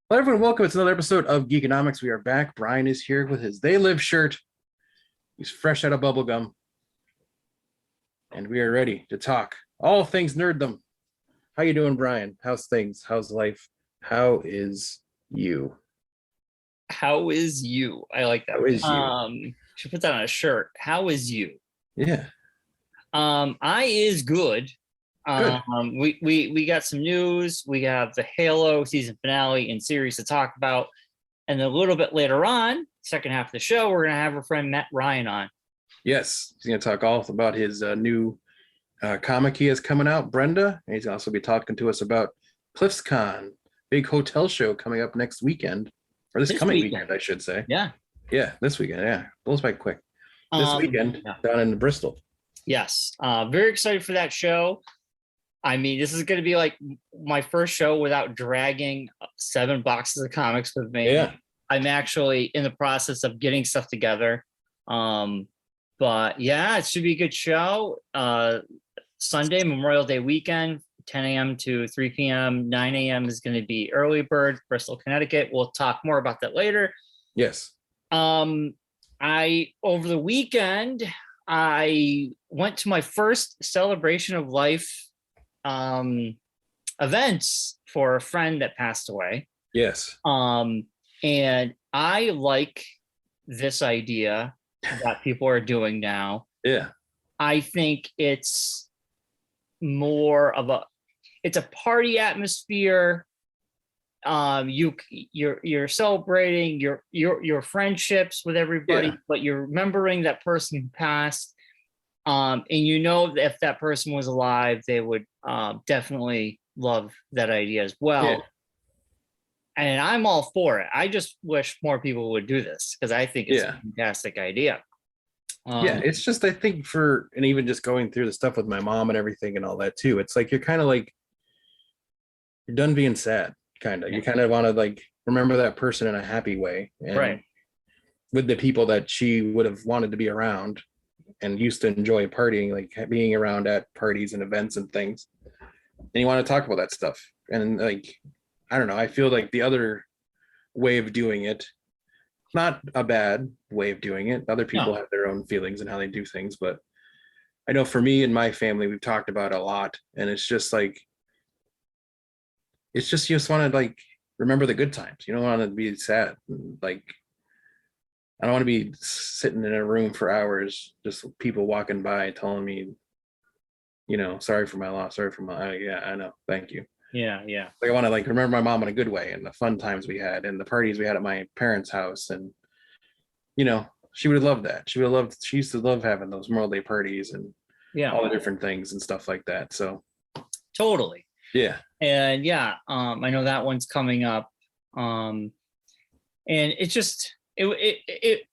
Hello, everyone. Welcome. It's another episode of Geekonomics. We are back. Brian is here with his They Live shirt. He's fresh out of bubblegum. And we are ready to talk all things nerddom. How you doing, Brian? How's things? How's life? How is you? How is you? I like that. How is you? Should put that on a shirt. How is you? Yeah. I is good. Good. We got some news. We have the Halo season finale and series to talk about. And then a little bit later on, second half of the show, we're going to have our friend Matt Ryan on. Yes. He's going to talk all about his new comic he has coming out, Brenda. And he's also be talking to us about CliffsCon, big hotel show coming up next weekend. Or this coming weekend, I should say. Yeah. Yeah, this weekend. Yeah. Blows by quick. This weekend down in Bristol. Yes. Very excited for that show. I mean, this is going to be like my first show without dragging 7 boxes of comics with me. Yeah. I'm actually in the process of getting stuff together. But yeah, it should be a good show. Sunday, Memorial Day weekend, 10 a.m. to 3 p.m. 9 a.m. is going to be early bird, Bristol, Connecticut. We'll talk more about that later. Yes. Over the weekend, I went to my first celebration of life events for a friend that passed away. Yes. And I like this idea that people are doing now. Yeah. I think it's more of it's a party atmosphere. You're celebrating your friendships with everybody, but you're remembering that person who passed. And you know that if that person was alive, they would definitely love that idea as well. Yeah. And I'm all for it. I just wish more people would do this because I think it's a fantastic idea. It's just, I think and even just going through the stuff with my mom and everything and all that too, it's like you're kind of like, you're done being sad, kind of. You kind of want to like remember that person in a happy way. And right. With the people that she would have wanted to be around and used to enjoy partying, like being around at parties and events and things. And you want to talk about that stuff. And like, I don't know, I feel like the other way of doing it, not a bad way of doing it. Other people have their own feelings and how they do things. But I know for me and my family, we've talked about it a lot. And it's just like, you just want to like, remember the good times. You don't want to be sad. Like, I don't want to be sitting in a room for hours, just people walking by telling me, you know, sorry for my loss, yeah, I know, thank you. Yeah. Like I want to like remember my mom in a good way and the fun times we had and the parties we had at my parents' house. And, you know, she would have loved that. She used to love having those Memorial Day parties and all the different things and stuff like that. So totally. Yeah. And I know that one's coming up. And it's just, it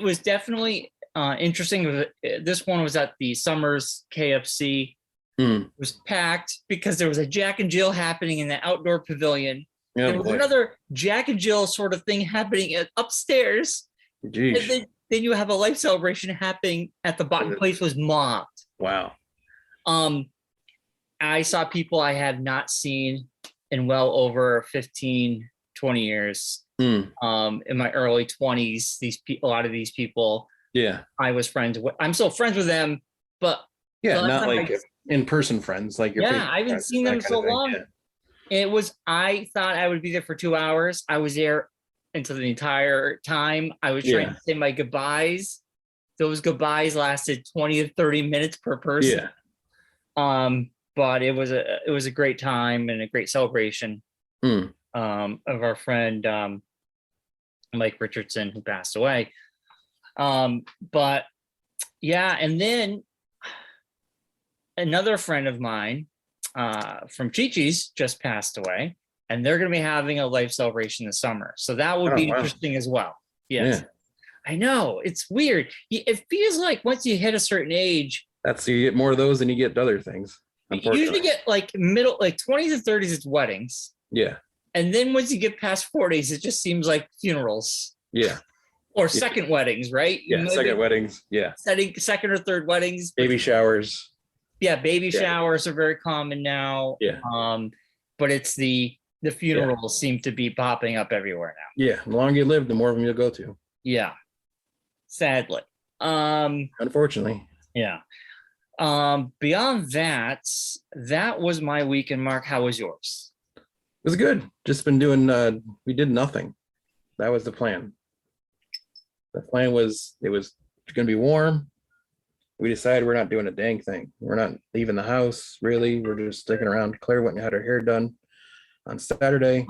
was definitely interesting. This one was at the Summers KFC. It was packed because there was a Jack and Jill happening in the outdoor pavilion. There was another Jack and Jill sort of thing happening upstairs. Jeez. And then you have a life celebration happening at the bottom. Place was mobbed. Wow. I saw people I have not seen in well over 15, 20 years. In my early 20s, a lot of these people, I was friends with. I'm still friends with them, but not like in-person friends, like your I haven't seen them so long. I thought I would be there for 2 hours. I was there until the entire time. I was trying to say my goodbyes. Those goodbyes lasted 20 to 30 minutes per person. But it was a great time and a great celebration of our friend Mike Richardson, who passed away. But yeah, and then another friend of mine from Chi-Chi's just passed away, and they're going to be having a life celebration this summer. So that would be interesting as well. Yes. Yeah. I know. It's weird. It feels like once you hit a certain age, you get more of those than you get other things. You usually get like middle, like 20s and 30s, it's weddings. Yeah. And then once you get past 40s, it just seems like funerals. Yeah. Or second weddings, right? Yeah, second weddings. Yeah. Second or third weddings. Baby showers. Yeah, baby showers are very common now. Yeah. But it's the funerals seem to be popping up everywhere now. Yeah. The longer you live, the more of them you'll go to. Yeah. Sadly. Unfortunately. Yeah. Beyond that was my weekend. Mark, how was yours? It was good. Just been doing we did nothing. That was the plan. The plan was it was gonna be warm. We decided we're not doing a dang thing. We're not leaving the house, really. We're just sticking around. Claire went and had her hair done on Saturday.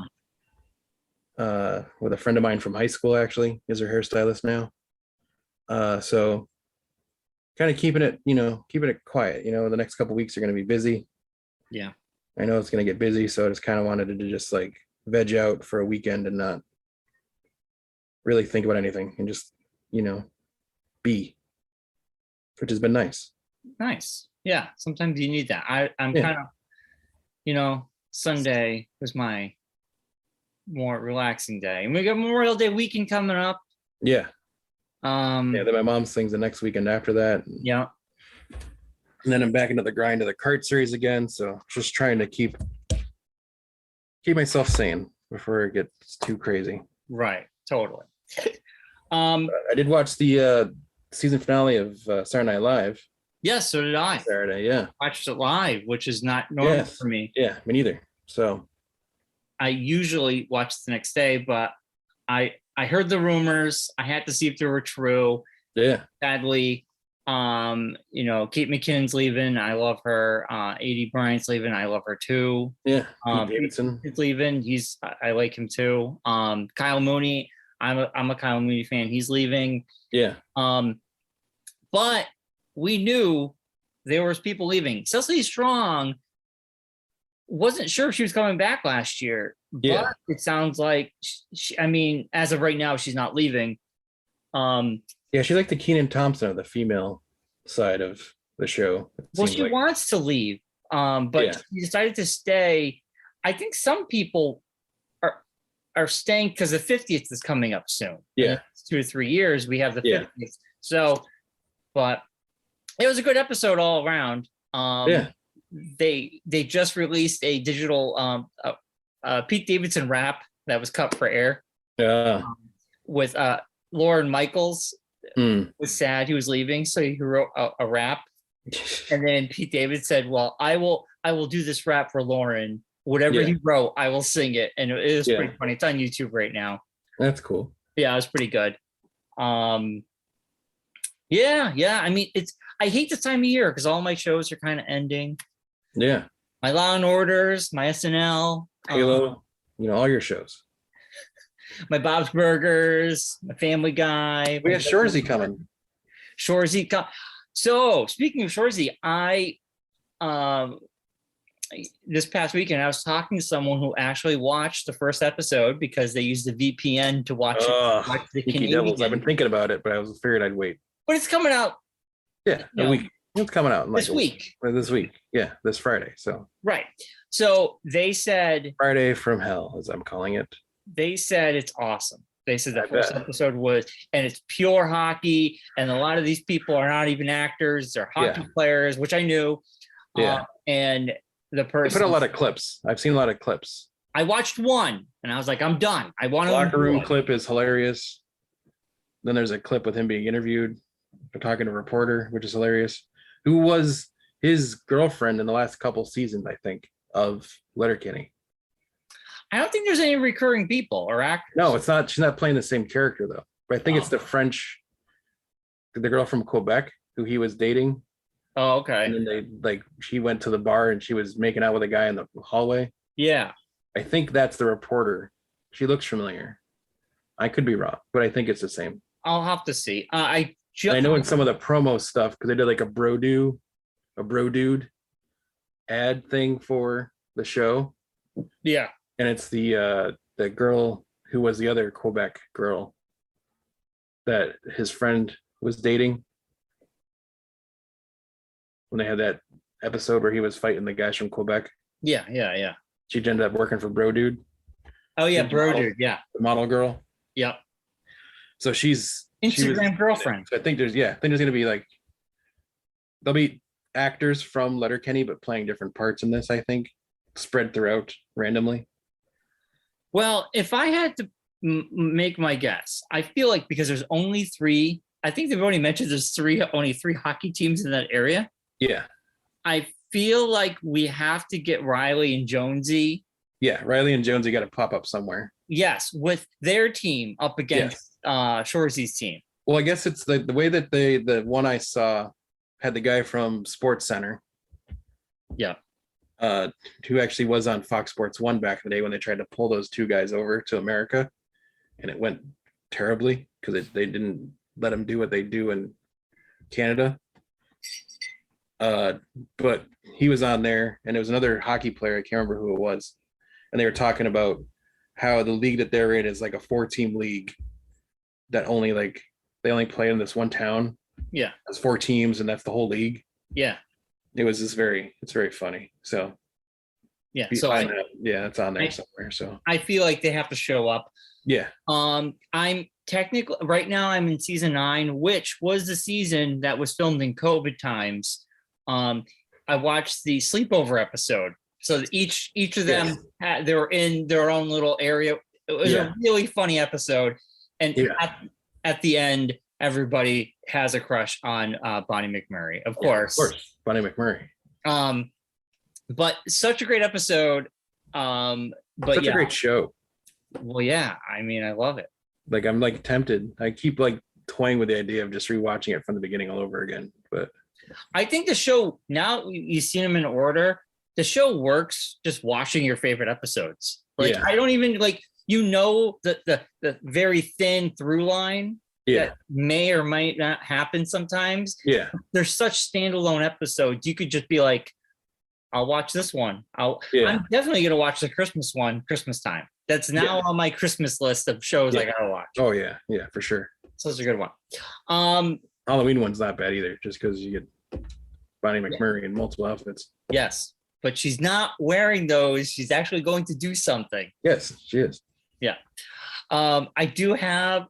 With a friend of mine from high school, actually, is her hairstylist now. So kind of keeping it quiet. The next couple of weeks are going to be busy. Yeah. I know it's going to get busy. So I just kind of wanted to just like veg out for a weekend and not really think about anything and just, be, which has been nice. Nice. Yeah. Sometimes you need that. I'm kind of, Sunday was my more relaxing day. And we got Memorial Day weekend coming up. Yeah. Then my mom sings the next weekend after that. Yeah. And then I'm back into the grind of the kart series again. So just trying to keep myself sane before it gets too crazy. Right. Totally. I did watch the season finale of Saturday Night Live. Yes, so did I. Saturday, yeah. Watched it live, which is not normal for me. Yeah, me neither. So I usually watch the next day, but I heard the rumors. I had to see if they were true. Yeah. Sadly, Kate McKinnon's leaving. I love her. A.D. Bryant's leaving. I love her too. Yeah. Pete Davidson is leaving. I like him too. Kyle Mooney. I'm a Kyle Mooney fan. He's leaving. Yeah. But we knew there was people leaving. Cecily Strong wasn't sure if she was coming back last year. But it sounds like as of right now, she's not leaving. She's like the Kenan Thompson of the female side of the show. Well, she wants to leave, but she decided to stay. I think some people are staying because the 50th is coming up soon. Yeah, 2 to 3 years we have the 50th. So, but it was a good episode all around. They just released a digital Pete Davidson rap that was cut for air. Yeah, with Lauren Michaels. Was sad he was leaving, so he wrote a rap, and then Pete Davidson said, "Well, I will do this rap for Lauren. Whatever he wrote, I will sing it." And it was pretty funny. It's on YouTube right now. That's cool. Yeah, it was pretty good. Yeah. I mean, I hate this time of year because all my shows are kind of ending. Yeah. My Law and Orders, my SNL, Halo, all your shows. My Bob's Burgers, my Family Guy. We have Shorzy coming. So speaking of Shorzy, I this past weekend I was talking to someone who actually watched the first episode because they used the VPN to watch the Canadian. Devils. I've been thinking about it, but I was figured I'd wait. But it's coming out. Yeah, a week. It's coming out this week. This week, yeah, this Friday. So right. So they said Friday from Hell, as I'm calling it. They said it's awesome. They said the first episode was, and it's pure hockey, and a lot of these people are not even actors; they're hockey players, which I knew. Yeah. And the person they put a lot of clips. I've seen a lot of clips. I watched one, and I was like, I'm done. I want to. Locker room clip is hilarious. Then there's a clip with him being interviewed, talking to a reporter, which is hilarious. Who was his girlfriend in the last couple seasons, I think, of Letterkenny. I don't think there's any recurring people or actors. No, it's not. She's not playing the same character though. But I think it's the girl from Quebec who he was dating. Oh, okay. And then she went to the bar and she was making out with a guy in the hallway. Yeah. I think that's the reporter. She looks familiar. I could be wrong, but I think it's the same. I'll have to see. I know in some of the promo stuff, because they did like a bro dude ad thing for the show, Yeah. and it's the girl who was the other Quebec girl that his friend was dating when they had that episode where he was fighting the guys from Quebec. Yeah. She ended up working for Bro Dude. Oh yeah, Bro model, Dude. Yeah. The model girl. Yep. So she Instagram girlfriend. So I think there's gonna be like there'll be actors from Letterkenny but playing different parts in this, I think, spread throughout randomly. Well, if I had to make my guess, I feel like because there's only three, I think they've already mentioned there's only three hockey teams in that area. Yeah. I feel like we have to get Riley and Jonesy. Yeah, Riley and Jonesy got to pop up somewhere. Yes, with their team up against Shorzy's team. Well, I guess it's the way that the one I saw had the guy from Sports Center. Yeah. Who actually was on Fox Sports 1 back in the day when they tried to pull those two guys over to America, and it went terribly because they didn't let them do what they do in Canada. But he was on there, and it was another hockey player. I can't remember who it was. And they were talking about how the league that they're in is like a 4-team league that only they only play in this one town. Yeah. It's 4 teams, and that's the whole league. Yeah. It was it's very funny. So yeah. it's on there somewhere. So I feel like they have to show up. Yeah. I'm technically right now I'm in season 9, which was the season that was filmed in COVID times. I watched the sleepover episode. So each of them they were in their own little area. It was a really funny episode. And at the end, everybody has a crush on Bonnie McMurray, of course. Of course, Bonnie McMurray. But such a great episode. But such a great show. Well, yeah. I mean, I love it. Like I'm tempted. I keep toying with the idea of just rewatching it from the beginning all over again. But I think the show, now you've seen them in order, the show works just watching your favorite episodes. I don't even the very thin through line that may or might not happen sometimes. Yeah. There's such standalone episodes. You could just be like, I'll watch this one. I'm definitely going to watch the Christmas one, Christmas time. That's now on my Christmas list of shows I got to watch. Oh yeah. Yeah, for sure. So it's a good one. Halloween one's not bad either, just because you get Bonnie McMurray in multiple outfits. Yes. But she's not wearing those. She's actually going to do something. Yes, she is. Yeah. I do have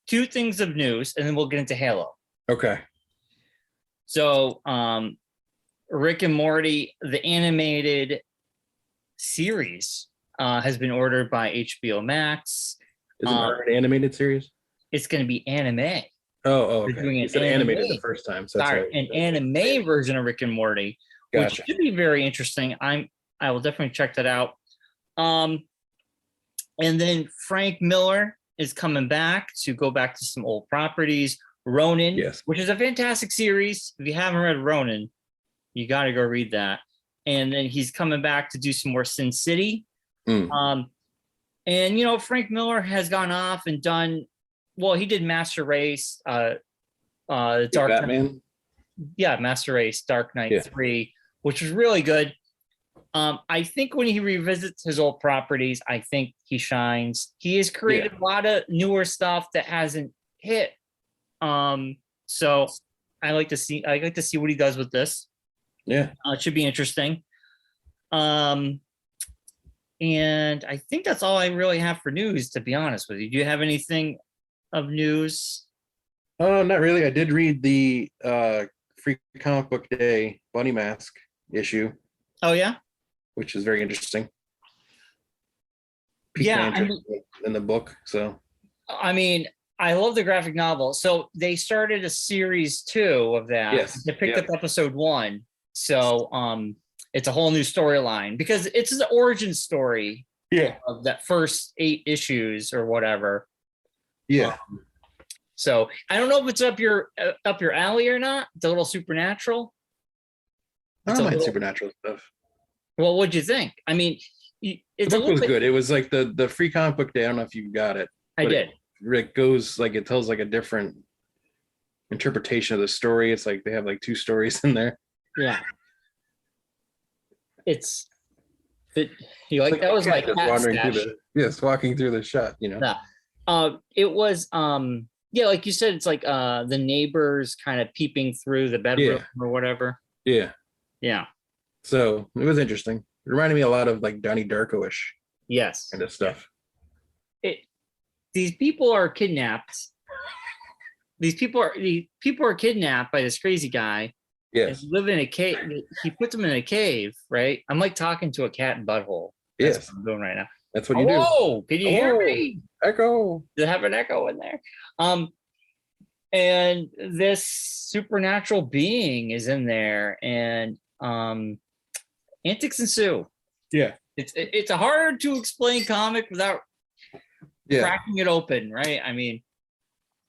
2 things of news, and then we'll get into Halo. Okay. So, Rick and Morty, the animated series, has been ordered by HBO Max. Is it an animated series? It's going to be anime. Oh, okay. Doing you said animated the first time. So that's an anime version of Rick and Morty, which should be very interesting. I will definitely check that out. And then Frank Miller is coming back to go back to some old properties. Ronin, which is a fantastic series. If you haven't read Ronin, you got to go read that. And then he's coming back to do some more Sin City. And Frank Miller has gone off and done. Well, he did Master Race, Dark Batman. Master Race, Dark Knight 3, which was really good. I think when he revisits his old properties, I think he shines. He has created a lot of newer stuff that hasn't hit. So I like to see what he does with this. Yeah. It should be interesting. And I think that's all I really have for news, to be honest with you. Do you have anything of news? Oh, not really. I did read the Free Comic Book Day Bunny Mask issue. Oh yeah, which is very interesting. In the book. So I mean, I love the graphic novel. So they started a series 2 of that. Yes. They picked up episode 1. So it's a whole new storyline because it's the origin story of that first 8 issues or whatever. So I don't know if it's up your alley or not. It's a little supernatural. I don't mind supernatural stuff. Well, what'd you think? I mean, the book was good. It was like the Free Comic Book Day. I don't know if you got it. I did. it goes like it tells like a different interpretation of the story. It's like they have like two stories in there. Yeah. It's you like that was like just wandering through walking through the shot, you know. Yeah. It was yeah, like you said, it's like the neighbors kind of peeping through the bedroom or whatever. Yeah. Yeah. So it was interesting. It reminded me a lot of like Donnie Darko-ish Yes. kind of stuff. These people are kidnapped. These people are kidnapped by this crazy guy. Yes. And live in a cave. He puts them in a cave, right? I'm like talking to a cat in butthole. That's what I'm doing right now. That's what you do. Oh, can you hear me? Echo. Does it have an echo in there? And this supernatural being is in there, and antics ensue. Yeah. It's a hard to explain comic without cracking it open, right? I mean,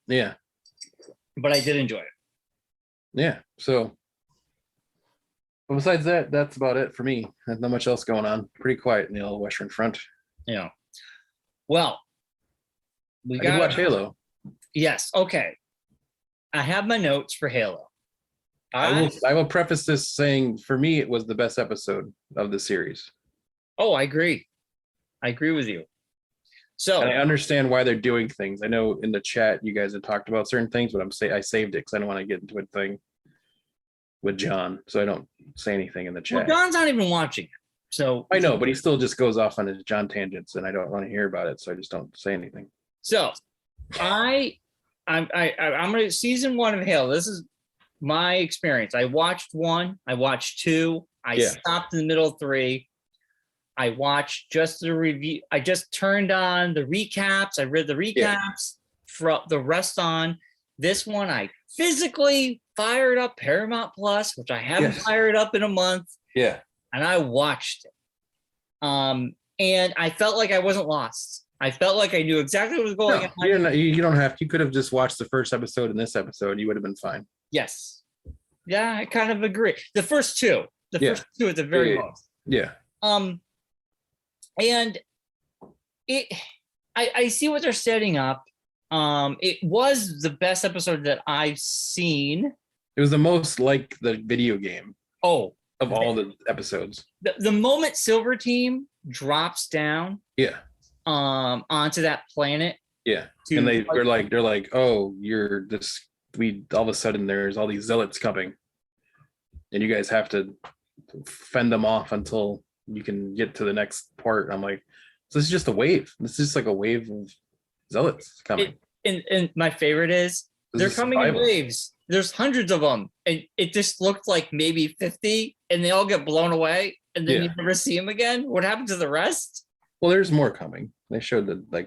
yeah. But I did enjoy it. Yeah. So besides that, that's about it for me. There's not much else going on. Pretty quiet in the old Western Front. Yeah. Well, I did watch Halo. Yes. Okay. I have my notes for Halo. I will preface this saying, for me, it was the best episode of the series. Oh, I agree. I agree with you. So and I understand why they're doing things. I know in the chat you guys have talked about certain things, but I saved it because I don't want to get into a thing with John, so I don't say anything in the chat. Well, John's not even watching it, so I know, but he still just goes off on his John tangents, and I don't want to hear about it, so I just don't say anything. So, I'm gonna season 1 of Halo. This is my experience. I watched 1, I watched 2, I stopped in the middle of 3. I watched just the review. I just turned on the recaps. I read the recaps from the rest on. This one, I physically fired up Paramount Plus, which I haven't fired up in a month. Yeah. And I watched it. And I felt like I wasn't lost. I felt like I knew exactly what was going on. You don't have to. You could have just watched the first episode and this episode. You would have been fine. Yes. Yeah, I kind of agree. The first two. First two at the very most. Yeah. And I see what they're setting up. It was the best episode that I've seen. It was the most like the video game. Of all the episodes. The moment Silver Team drops down. Yeah. Onto that planet. Yeah. And they're like, oh, you're this. All of a sudden there's all these zealots coming, and you guys have to fend them off until you can get to the next port. I'm like, so this is just a wave. This is just like a wave of zealots coming. And my favorite is they're coming in waves. There's hundreds of them, and it just looked like maybe 50, and they all get blown away, and then you never see them again. What happened to the rest? Well, there's more coming. They showed the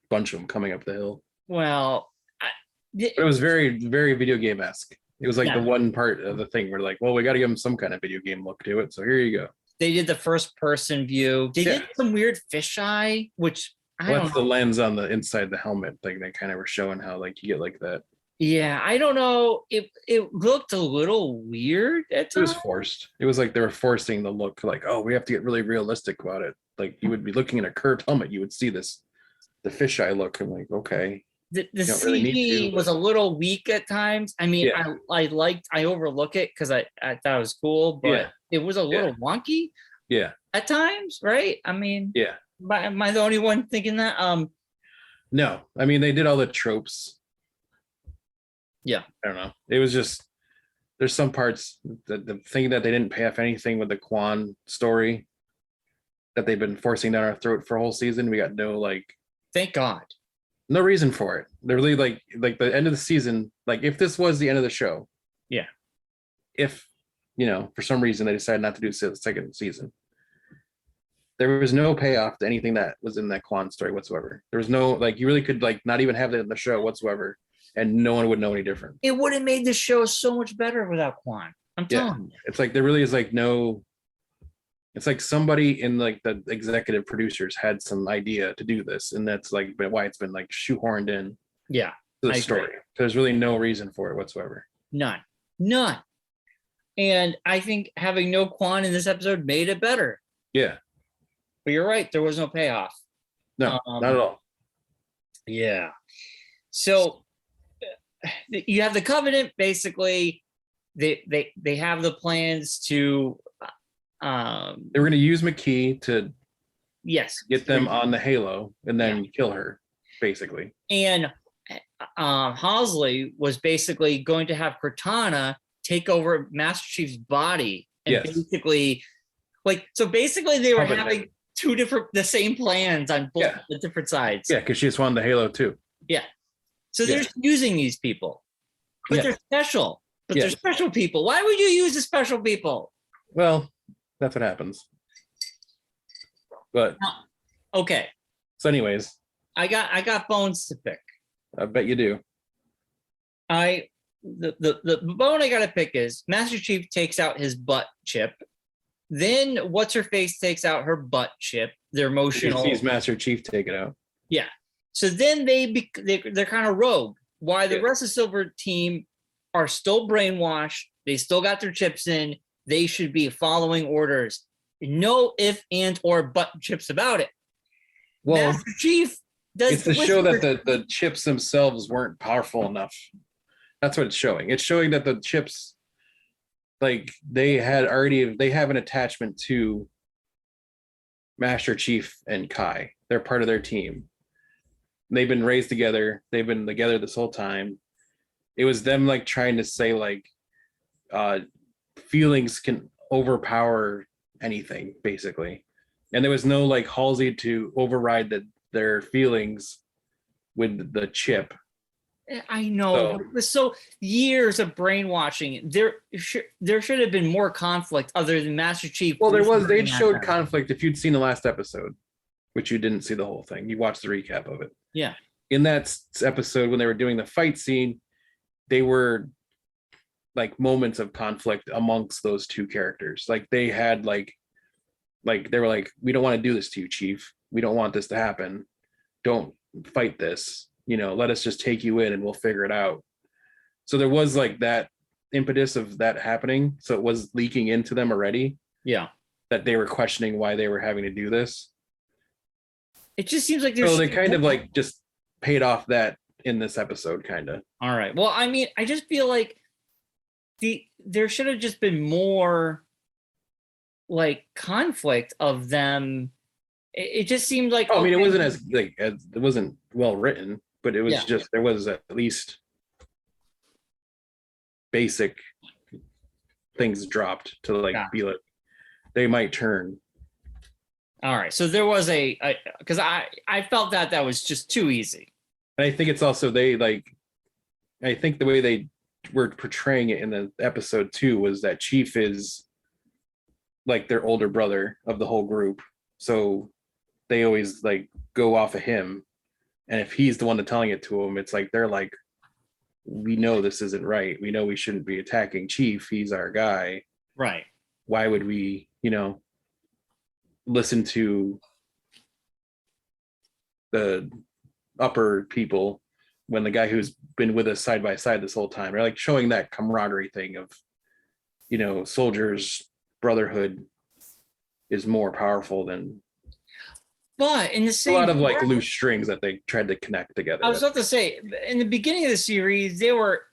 bunch of them coming up the hill. Well, but it was very, very video game-esque. It was like the one part of the thing where like, well, we got to give them some kind of video game look to it. So here you go. They did the first person view. They did some weird fisheye, which I don't know. The lens on the inside the helmet. Like they kind of were showing how like you get like that. Yeah, I don't know. It looked a little weird at times. It was forced. It was like they were forcing the look like, oh, we have to get really realistic about it. Like you would be looking at a curved helmet, you would see the fisheye look. I'm like, okay. The CG was a little weak at times. I mean, I overlook it because I thought it was cool, but it was a little wonky. Yeah. At times, right? I mean, am I the only one thinking that? No, I mean they did all the tropes. Yeah. I don't know. It was just there's some parts that the thing that they didn't pay off anything with the Quan story that they've been forcing down our throat for a whole season. We got no thank God. No reason for it. They're really like the end of the season. Like if this was the end of the show. Yeah. If, for some reason they decided not to do the second season. There was no payoff to anything that was in that Quan story whatsoever. There was no, you really could not even have that in the show whatsoever. And no one would know any different. It would have made the show so much better without Quan. I'm telling you. It's like there really is no. It's like somebody in the executive producers had some idea to do this, and that's why it's been shoehorned in. Yeah. To the story. There's really no reason for it whatsoever. None. And I think having no Quan in this episode made it better. Yeah. But you're right. There was no payoff. No, not at all. Yeah. So you have the Covenant. Basically, they have the plans to. They were going to use McKee to Yes. get them on the Halo and then kill her, basically. And Halsey was basically going to have Cortana take over Master Chief's body and basically, basically they were having the same plans on both the different sides. Yeah, because she just wanted the Halo too. Yeah. So they're using these people, but they're special. But they're special people. Why would you use the special people? Well, that's what happens. But okay. So, anyways, I got bones to pick. I bet you do. The bone I gotta pick is Master Chief takes out his butt chip. Then what's her face takes out her butt chip. They're emotional. He sees Master Chief take it out. Yeah. So then they're kind of rogue. Why the rest of the Silver team are still brainwashed. They still got their chips in. They should be following orders. No if, and, or but chips about it. Well, Master Chief does. It's to show that the chips themselves weren't powerful enough. That's what it's showing. It's showing that the chips, like they have an attachment to Master Chief and Kai. They're part of their team. They've been raised together. They've been together this whole time. It was them like trying to say like feelings can overpower anything, basically. And there was no like Halsey to override their feelings with the chip. I know. So years of brainwashing. There should have been more conflict other than Master Chief. Well, they showed conflict if you'd seen the last episode, which you didn't see the whole thing. You watched the recap of it. Yeah. In that episode, when they were doing the fight scene, they were like moments of conflict amongst those two characters. Like they had like they were like, we don't want to do this to you, Chief. We don't want this to happen. Don't fight this. Let us just take you in and we'll figure it out. So there was like that impetus of that happening. So it was leaking into them already. Yeah. That they were questioning why they were having to do this. It just seems like they kind of like just paid off that in this episode, kind of. All right. Well, I mean, I just feel like there should have just been more like conflict of them. It just seemed like I mean, it wasn't as it wasn't well written, but it was just there was at least basic things dropped to like be like they might turn. All right. So there was because I felt that was just too easy. And I think it's also I think the way they were portraying it in the episode too was that Chief is like their older brother of the whole group. So they always like go off of him. And if he's the one that's telling it to them, it's like, they're like, we know this isn't right. We know we shouldn't be attacking Chief. He's our guy. Right. Why would we, listen to the upper people when the guy who's been with us side by side this whole time? They're like showing that camaraderie thing of, soldiers, brotherhood is more powerful than. But in the same, a lot of like loose strings that they tried to connect together. I was about to say, in the beginning of the series, they were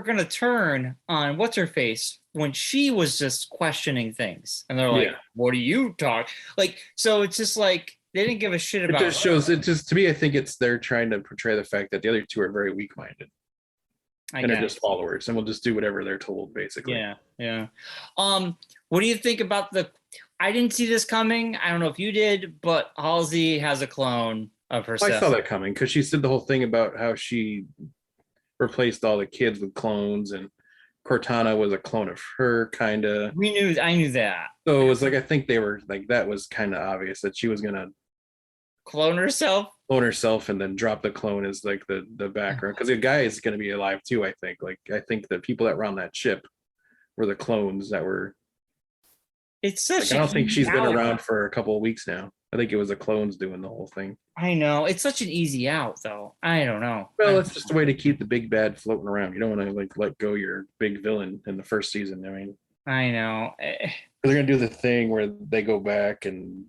going to turn on what's her face when she was just questioning things, and they're like, "What do you talk?" Like, so it's just like they didn't give a shit about. It just shows. It just to me, I think they're trying to portray the fact that the other two are very weak-minded, and they're just followers, and will just do whatever they're told, basically. Yeah. What do you think about I didn't see this coming. I don't know if you did, but Halsey has a clone of herself. I saw that coming because she said the whole thing about how she replaced all the kids with clones, and Cortana was a clone of her, kind of. I knew that. So it was like, I think they were like, that was kind of obvious that she was gonna clone herself, and then drop the clone as like the background, because the guy is going to be alive too. I think the people that were on that ship were the clones that were. It's such. I don't think she's been around for a couple of weeks now. I think it was the clones doing the whole thing. I know, it's such an easy out, though. I don't know. Well, it's just a way to keep the big bad floating around. You don't want to like let go your big villain in the first season. I mean, I know. They're gonna do the thing where they go back and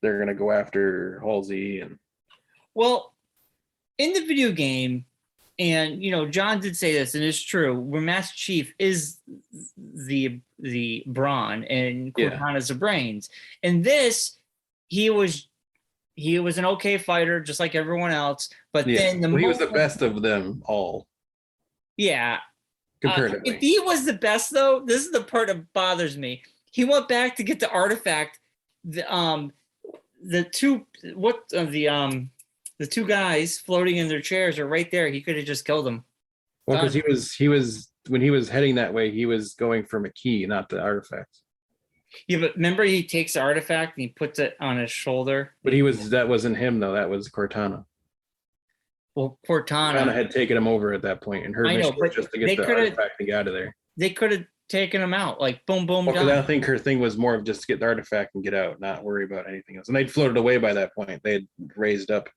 they're gonna go after Halsey and. Well, in the video game, and John did say this, and it's true. Where Master Chief is the brawn and Cortana's the brains. In this, he was an okay fighter, just like everyone else. But then he was the best of them all. Yeah. Comparatively. If he was the best, though, this is the part that bothers me. He went back to get the artifact. The two guys floating in their chairs are right there. He could have just killed them. Well, because he was when he was heading that way, he was going for McKee, not the artifact. Yeah, but remember he takes the artifact and he puts it on his shoulder. But that wasn't him though. That was Cortana. Well, Cortana had taken him over at that point, and her mission was just to get the artifact and get out of there. They could have taken him out, like boom, boom. Because I think her thing was more of just to get the artifact and get out, not worry about anything else. And they'd floated away by that point. They had raised up.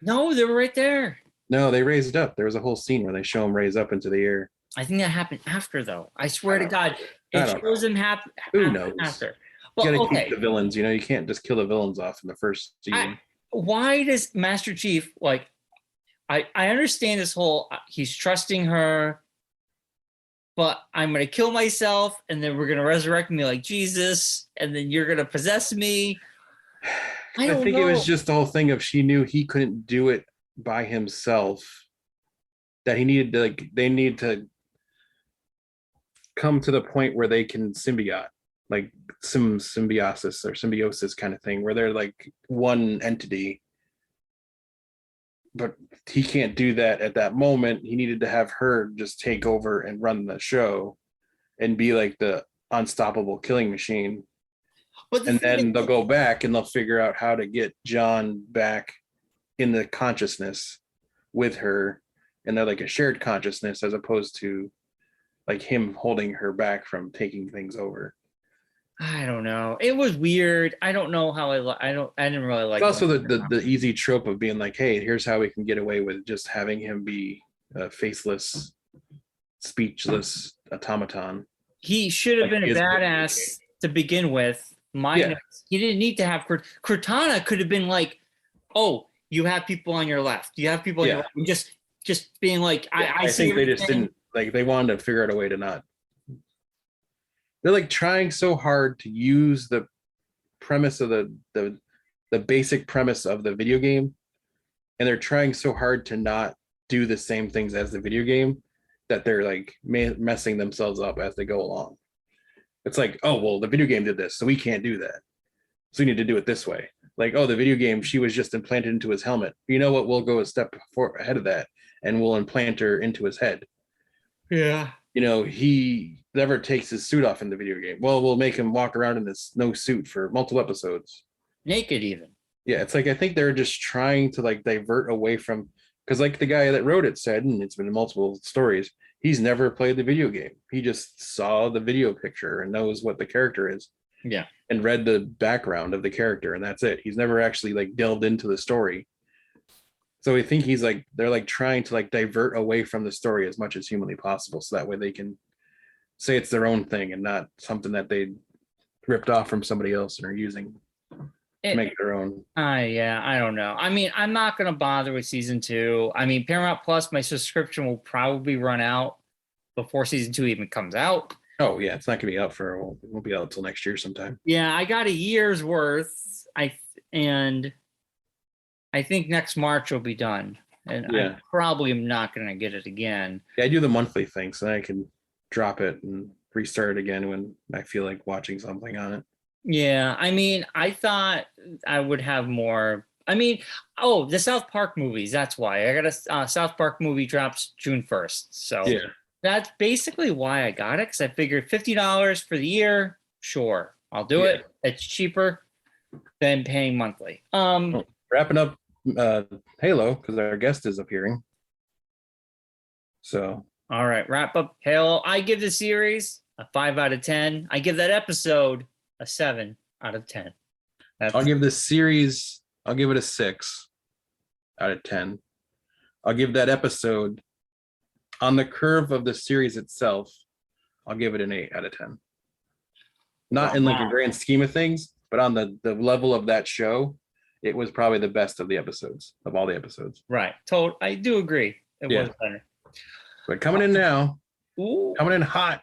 No, they were right there. No, they raised up. There was a whole scene where they show him raise up into the air. I think that happened after, though. I swear to God, it shows him happen. Who knows? After. You gotta keep the villains. You can't just kill the villains off in the first season. Why does Master Chief I understand this whole he's trusting her, but I'm gonna kill myself, and then we're gonna resurrect me like Jesus, and then you're gonna possess me. I think it was just the whole thing of she knew he couldn't do it by himself. That he needed to they need to come to the point where they can symbiote, like some symbiosis or symbiosis kind of thing, where they're like one entity. But he can't do that at that moment. He needed to have her just take over and run the show and be like the unstoppable killing machine. And then they'll go back and they'll figure out how to get John back in the consciousness with her. And they're like a shared consciousness as opposed to like him holding her back from taking things over. I don't know. It was weird. I don't know how I didn't really like it. It's also the easy trope of being like, hey, here's how we can get away with just having him be a faceless, speechless automaton. He should have been a badass to begin with. He didn't need to have Cortana could have been like, oh, you have people on your left. You have people on your left. Just being like, I think they just didn't they wanted to figure out a way to not. They're like trying so hard to use the premise of the basic premise of the video game, and they're trying so hard to not do the same things as the video game that they're like messing themselves up as they go along. It's like, oh well, the video game did this, so we can't do that. So we need to do it this way. Like, oh, the video game, she was just implanted into his helmet. You know what? We'll go a step ahead of that, and we'll implant her into his head. Yeah. He never takes his suit off in the video game. Well, we'll make him walk around in this no suit for multiple episodes. Naked even. Yeah, it's like I think they're just trying to like divert away from, because like the guy that wrote it said, and it's been in multiple stories, he's never played the video game. He just saw the video picture and knows what the character is. Yeah. And read the background of the character, and that's it. He's never actually like delved into the story. So I think they're like trying to like divert away from the story as much as humanly possible, so that way they can say it's their own thing and not something that they ripped off from somebody else and are using to make their own. Yeah, I don't know. I mean, I'm not gonna bother with season 2. I mean, Paramount Plus, my subscription will probably run out before season 2 even comes out. Oh yeah, it's not gonna be out it won't be out until next year sometime. Yeah, I got a year's worth. I think next March will be done, and I probably am not going to get it again. Yeah, I do the monthly thing, so I can drop it and restart it again when I feel like watching something on it. Yeah, I mean, I thought I would have more. I mean, the South Park movies. That's why I got a South Park movie drops June 1st. So that's basically why I got it, because I figured $50 for the year. Sure, I'll do it. It's cheaper than paying monthly. Wrapping up Halo, because our guest is appearing. So all right, wrap up Halo. I give the series a 5 out of 10. I give that episode a 7 out of 10. I'll give this series, I'll give it a 6 out of 10. I'll give that episode, on the curve of the series itself, I'll give it an 8 out of 10. Not in like a grand scheme of things, but on the level of that show, it was probably the best of all the episodes. Right. I do agree. It was better. But coming in now, Ooh. coming in hot.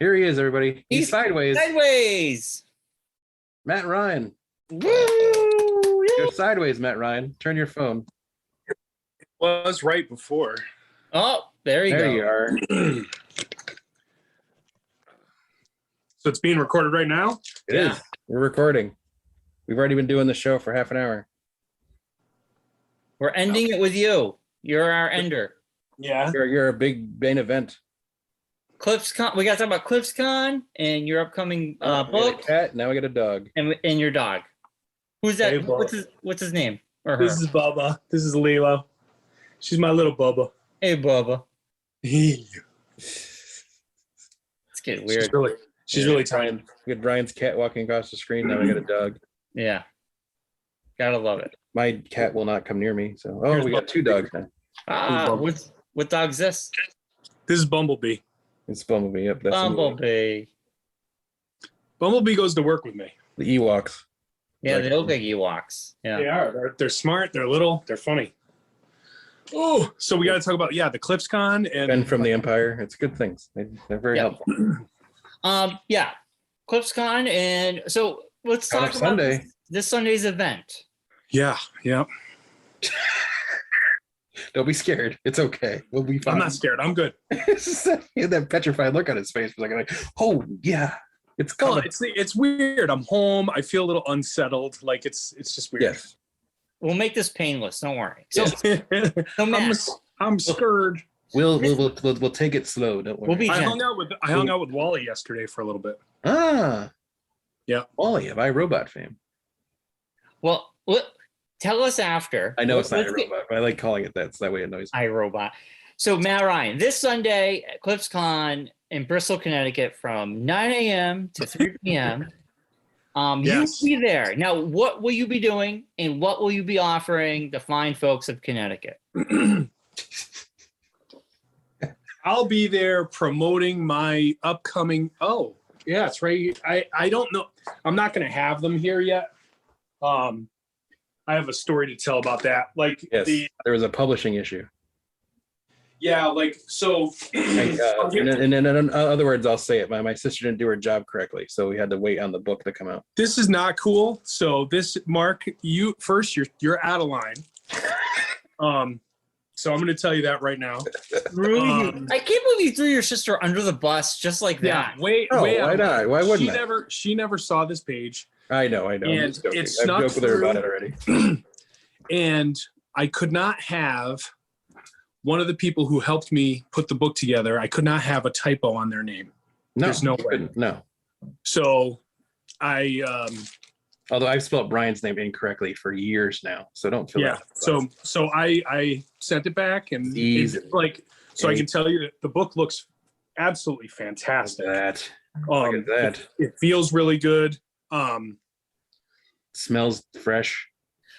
Here he is, everybody. He's sideways. Sideways. Matt Ryan. Woo! You're sideways, Matt Ryan. Turn your phone. It was right before. Oh, there you go. There you are. So it's being recorded right now? It is. We're recording. We've already been doing the show for half an hour. We're ending it with you. You're our ender. Yeah. You're a big main event. ClipsCon. We got to talk about ClipsCon and your upcoming We got book. a cat. Now we got a dog. And your dog. Who's that? Hey, What's his name? Or her? This is Bubba. This is Lilo. She's my little Bubba. Hey, Bubba. Hey. It's getting weird. She's really tiny. We got Brian's cat walking across the screen. Now we got a dog. Yeah. Gotta love it. My cat will not come near me. So, Here's we got two dogs now. What dog's this? This is Bumblebee. It's Bumblebee. Yep, that's Bumblebee. Bumblebee goes to work with me. the Ewoks. Yeah, they look like Ewoks. Yeah. They are. They're smart. They're little. They're funny. Oh, so we got to talk about the ClipsCon and Ben from the Empire. It's good things. They're very helpful. Yeah. ClipsCon, and so let's talk about Sunday. This Sunday's event. Yeah. Don't be scared. It's okay. We'll be fine. I'm not scared. I'm good. He had that petrified look on his face. Was like, oh yeah, it's Well, coming. it's weird. I'm home. I feel a little unsettled. Like it's just weird. Yes. We'll make this painless. Don't worry. So, I'm scared. We'll take it slow. Don't worry. We'll be I gentle. hung out with Wally yesterday for a little bit. Yeah. Wally of iRobot fame. Well, tell us after. I know it's not Let's get- iRobot, but I like calling it that. It's that way it annoys me. iRobot. So Matt Ryan, this Sunday at ClipsCon in Bristol, Connecticut, from 9 a.m. to 3 p.m. Yes. You'll be there. Now, what will you be doing, and what will you be offering the fine folks of Connecticut? I'll be there promoting my upcoming. Oh, yeah, it's right. I don't know. I'm not going to have them here yet. I have a story to tell about that. Like Yes. There was a publishing issue. So. In other words, I'll say it. My sister didn't do her job correctly, so we had to wait on the book to come out. This is not cool. So Mark, you first. You're out of line. So I'm going to tell you that right now. Really? I can't believe you threw your sister under the bus just like that. Way Why out. not? Why wouldn't I? She never saw this page. I know. I'm And just joking. it I've snuck joked with her through. about it already. And I could not have one of the people who helped me put the book together. I could not have a typo on their name. No, There's no you way. couldn't. No. So I Although I've spelled Brian's name incorrectly for years now, so don't feel yeah. that. So I sent it back, and Easy. it's like so I can tell you that the book looks absolutely fantastic. That. Look at that. It feels really good. Smells fresh.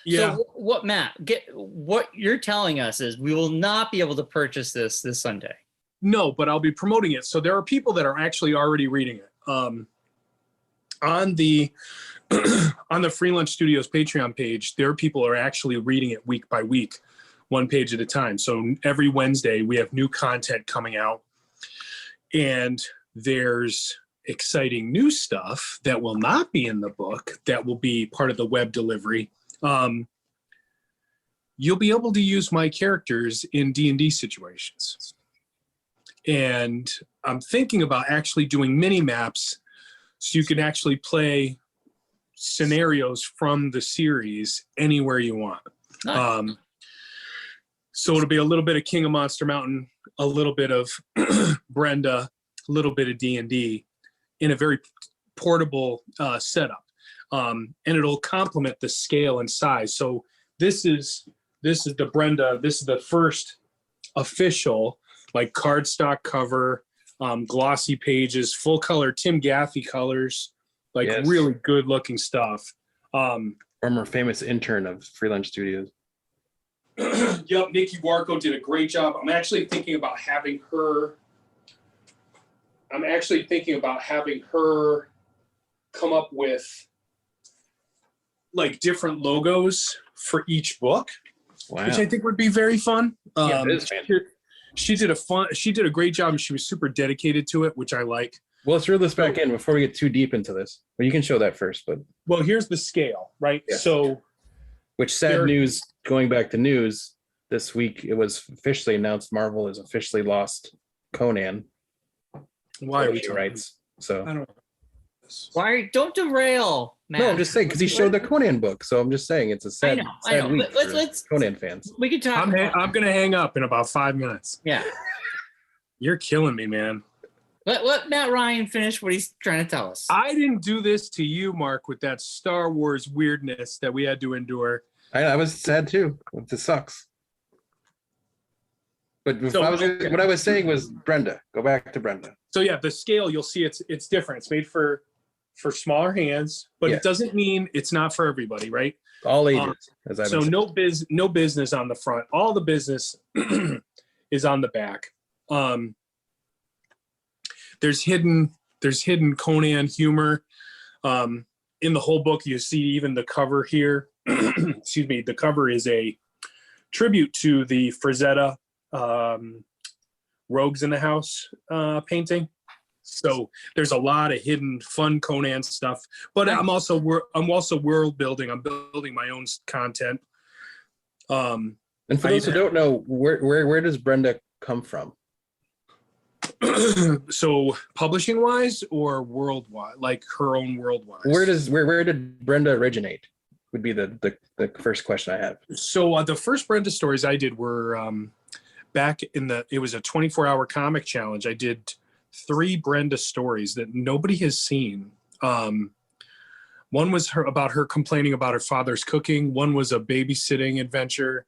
Yeah. So what you're telling us is we will not be able to purchase this Sunday. No, but I'll be promoting it. So there are people that are actually already reading it. On the on the Free Lunch Studios Patreon page, there are people who are actually reading it week by week, one page at a time. So every Wednesday we have new content coming out, and there's exciting new stuff that will not be in the book that will be part of the web delivery. You'll be able to use my characters in D&D situations. And I'm thinking about actually doing mini maps so you can actually play scenarios from the series anywhere you want. Nice. So it'll be a little bit of King of Monster Mountain, a little bit of Brenda, a little bit of D&D in a very portable setup. And it'll complement the scale and size. So this is the Brenda. This is the first official like cardstock cover, glossy pages, full color Tim Gaffey colors, like Yes. really good looking stuff. Former famous intern of Free Lunch Studios. Yep, Nikki Warko did a great job. I'm actually thinking about having her come up with like different logos for each book, Wow. which I think would be very fun. Yeah, it is fantastic. She did a great job, and she was super dedicated to it, which I like. Well, let's reel this back in before we get too deep into this. Well, you can show that first, but Well, here's the scale, right? Yes. So which sad news, going back to news, this week it was officially announced Marvel has officially lost Conan. why are we publishing talking? rights? So I don't. Why don't derail, Matt? no, I'm just saying because he showed the Conan book. So I'm just saying it's a sad, I know. week Let's for Conan fans. we can talk. I'm gonna hang up in about 5 minutes. Yeah. You're killing me, man. Let Matt Ryan finish what he's trying to tell us. I didn't do this to you, Mark, with that Star Wars weirdness that we had to endure. I was sad too. This sucks. But So, what I was saying was Brenda. Go back to Brenda. So yeah, the scale, you'll see it's different. It's made for smaller hands, but Yeah. it doesn't mean it's not for everybody, right? All ages, as I've So been no business on the front. All the business is on the back. There's hidden Conan humor. In the whole book, you see even the cover here. Excuse me. The cover is a tribute to the Frazetta Rogues in the House painting. So there's a lot of hidden fun Conan stuff. But I'm also world building. I'm building my own content. And for those who don't know, where does Brenda come from? So publishing wise or worldwide, like her own worldwide. Where did Brenda originate? Would be the first question I have. So the first Brenda stories I did were back it was a 24-hour comic challenge. I did 3 Brenda stories that nobody has seen. One was about her complaining about her father's cooking. One was a babysitting adventure.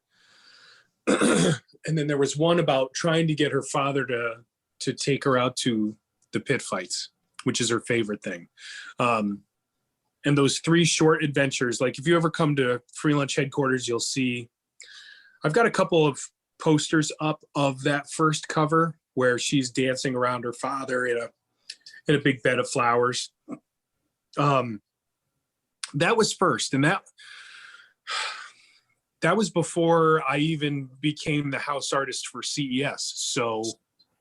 And then there was one about trying to get her father to take her out to the pit fights, which is her favorite thing. And those 3 short adventures, like if you ever come to Free Lunch headquarters, you'll see, I've got a couple of posters up of that first cover where she's dancing around her father in a big bed of flowers. That was first. And that was before I even became the house artist for CES. So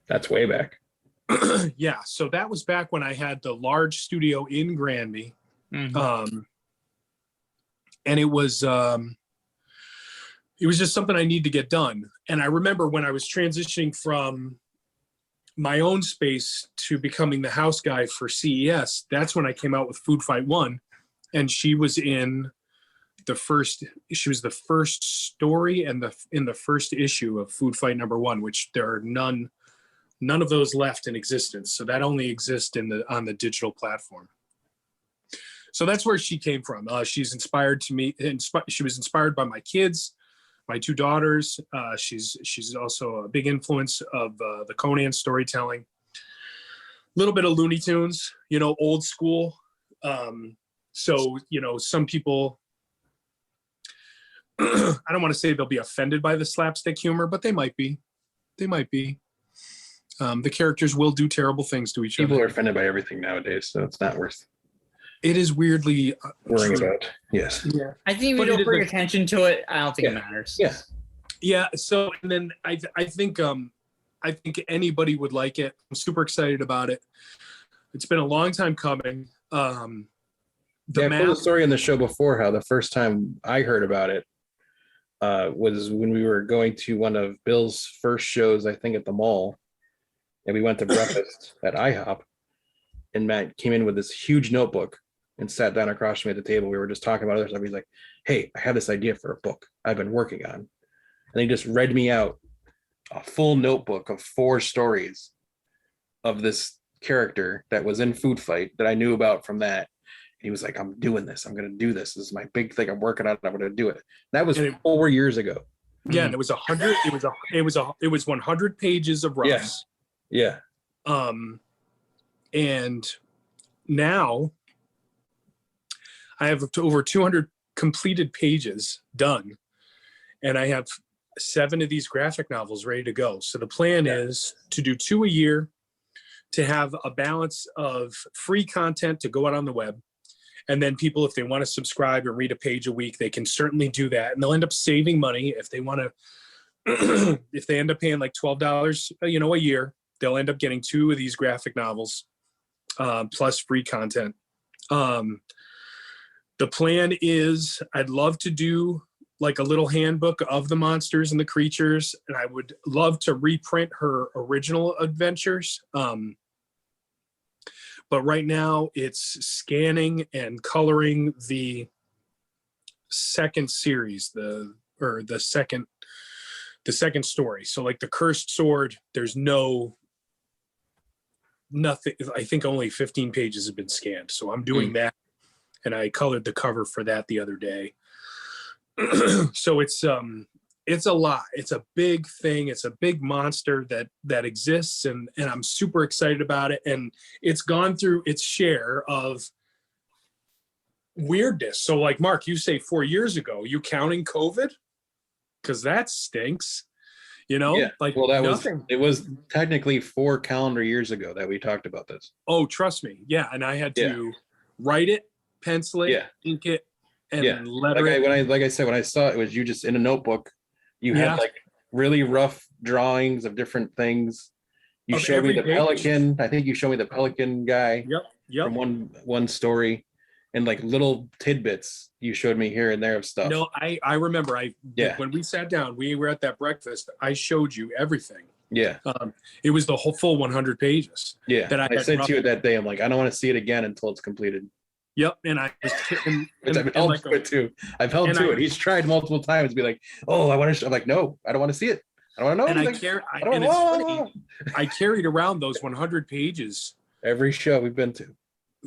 that's way back. Yeah. So that was back when I had the large studio in Granby. Mm-hmm. And it was just something I need to get done. And I remember when I was transitioning from my own space to becoming the house guy for CES, that's when I came out with Food Fight 1. And she was in the first story and in the first issue of Food Fight #1, which there are none of those left in existence. So that only exists on the digital platform. So that's where she came from. She's inspired to me. She was inspired by my kids, my 2 daughters. She's also a big influence of the Conan storytelling. A little bit of Looney Tunes, old school. So, some people, I don't want to say they'll be offended by the slapstick humor, but they might be. The characters will do terrible things to each other. People are offended by everything nowadays, so it's not worth it is weirdly worrying about. Yes. Yeah. I think if you don't bring attention to it, I don't think it matters. Yeah. Yeah. So, and then I think anybody would like it. I'm super excited about it. It's been a long time coming. I told the story on the show before how the first time I heard about it was when we were going to one of Bill's first shows, I think at the mall, and we went to breakfast at IHOP, and Matt came in with this huge notebook and sat down across from me at the table. We were just talking about other stuff. He's like, "Hey, I have this idea for a book I've been working on," and he just read me out a full notebook of 4 stories of this character that was in Food Fight that I knew about from that. He was like, "I'm doing this. I'm going to do this. This is my big thing. I'm working on it. I'm going to do it." That was 4 years ago. Yeah, and it was 100. It was 100 pages of roughs. Yeah. And now I have over 200 completed pages done, and I have 7 of these graphic novels ready to go. So the plan is to do 2 a year, to have a balance of free content to go out on the web, And then people, if they want to subscribe and read a page a week, they can certainly do that. And they'll end up saving money if they want to, if they end up paying like $12, a year, they'll end up getting 2 of these graphic novels, plus free content. The plan is I'd love to do like a little handbook of the monsters and the creatures. And I would love to reprint her original adventures. But right now it's scanning and coloring the second series, the second story. So like the Cursed Sword, there's nothing. I think only 15 pages have been scanned. So I'm doing that. And I colored the cover for that the other day. So it's a lot. It's a big thing. It's a big monster that exists, and I'm super excited about it. And it's gone through its share of weirdness. So like Mark, you say 4 years ago, you counting COVID? Because that stinks. Yeah. Like, well, nothing. it was technically 4 calendar years ago that we talked about this. Oh, trust me. Yeah. And I had to write it, pencil it, ink it, and letter it. Like I said, when I saw it was you just in a notebook. You had like really rough drawings of different things. You showed me the pelican. I think you showed me the pelican guy from one story, and like little tidbits you showed me here and there of stuff. No, I remember. When we sat down, we were at that breakfast. I showed you everything. Yeah. It was the whole full 100 pages. Yeah. That I said to you that day. I'm like, I don't want to see it again until it's completed. Yep, and I was, Which I've held to it too. I've held to it. He's tried multiple times to be like, "Oh, I want to." I'm like, "No, I don't want to see it. I don't want to know." And it's funny. I carried around those 100 pages every show we've been to.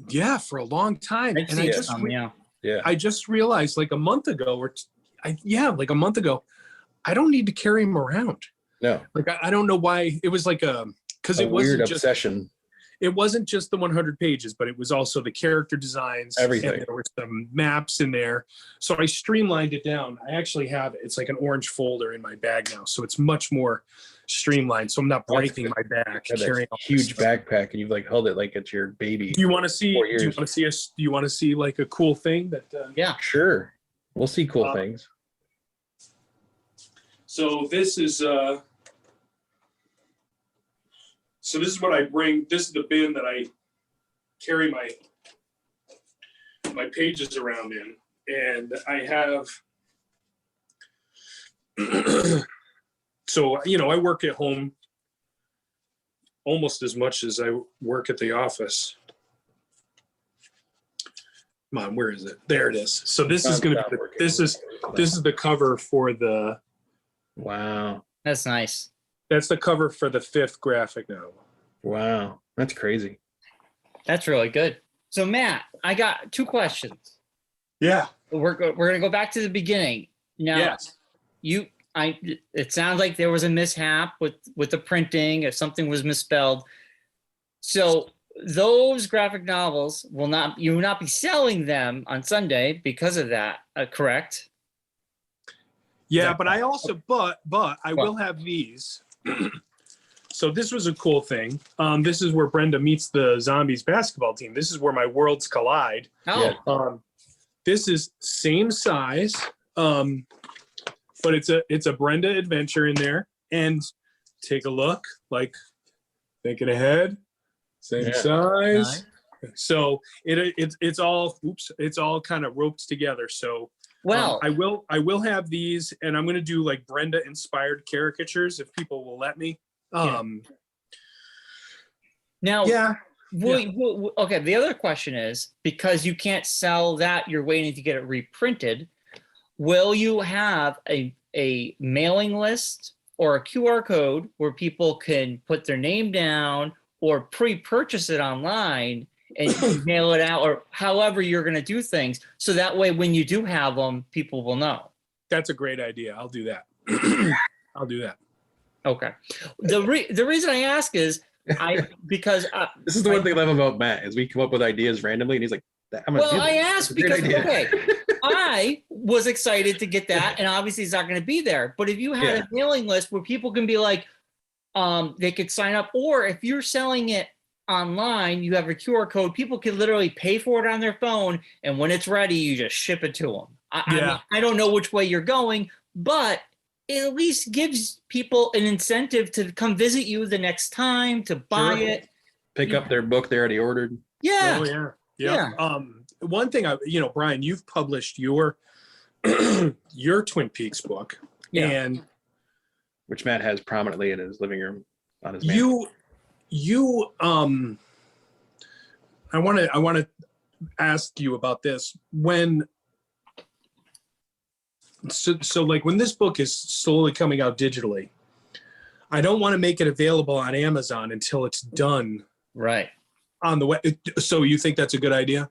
Yeah, for a long time, and I just realized like a month ago, like a month ago, I don't need to carry them around. No, like I don't know why. It was like because it wasn't weird just obsession. It wasn't just the 100 pages, but it was also the character designs. Everything. And there were some maps in there. So I streamlined it down. I actually have it. It's like an orange folder in my bag now. So it's much more streamlined. So I'm not breaking my back. Carrying a huge backpack, and you've like held it like it's your baby. Do you want to see? Do you want to see like a cool thing that? Yeah, sure. We'll see cool things. So this is. So this is what I bring. This is the bin that I carry my pages around in, and I have. So I work at home almost as much as I work at the office. Come on, where is it? There it is. So this is going to be. This is the cover for the. Wow, that's nice. That's the cover for the 5th graphic novel. Wow, that's crazy. That's really good. So Matt, I got 2 questions. Yeah. We're going to go back to the beginning. Now, it sounds like there was a mishap with the printing, if something was misspelled. So those graphic novels you will not be selling them on Sunday because of that, correct? Yeah, but I also but I will have these. So this was a cool thing. This is where Brenda meets the Zombies basketball team. This is where my worlds collide. Oh. This is same size, but it's a Brenda adventure in there. And take a look, like thinking ahead, same size. Nice. So it's all kind of roped together. So I will have these, and I'm going to do like Brenda inspired caricatures if people will let me. Okay. The other question is, because you can't sell that, you're waiting to get it reprinted. Will you have a mailing list or a QR code where people can put their name down or pre-purchase it online and mail it out, or however you're going to do things, so that way when you do have them, people will know? That's a great idea. I'll do that. I'll do that. Okay. The reason I ask is because this is the one thing I love about Matt is we come up with ideas randomly, and he's like, I asked because I was excited to get that, and obviously it's not going to be there. But if you had a mailing list where people can be like, they could sign up, or if you're selling it online, you have a QR code. People can literally pay for it on their phone, and when it's ready, you just ship it to them. I mean, I don't know which way you're going, but it at least gives people an incentive to come visit you the next time, to buy it. Pick up their book they already ordered. Yeah. Oh, yeah. One thing, Brian, you've published your your Twin Peaks book. Yeah. And which Matt has prominently in his living room on his mantle. I want to ask you about this. So like when this book is slowly coming out digitally, I don't want to make it available on Amazon until it's done Right. on the web. So you think that's a good idea?